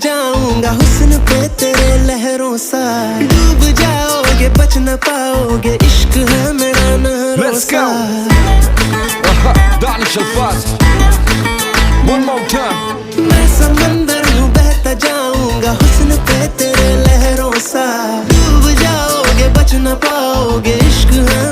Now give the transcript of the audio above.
जाऊंगा हुस्न पे तेरे लहरों सा, डूब जाओगे बच न पाओगे, इश्क है मेरा नहरों सा। मैं समंदर हूँ बहता जाऊंगा हुस्न पे तेरे लहरों सा, डूब जाओगे बच न पाओगे, इश्क है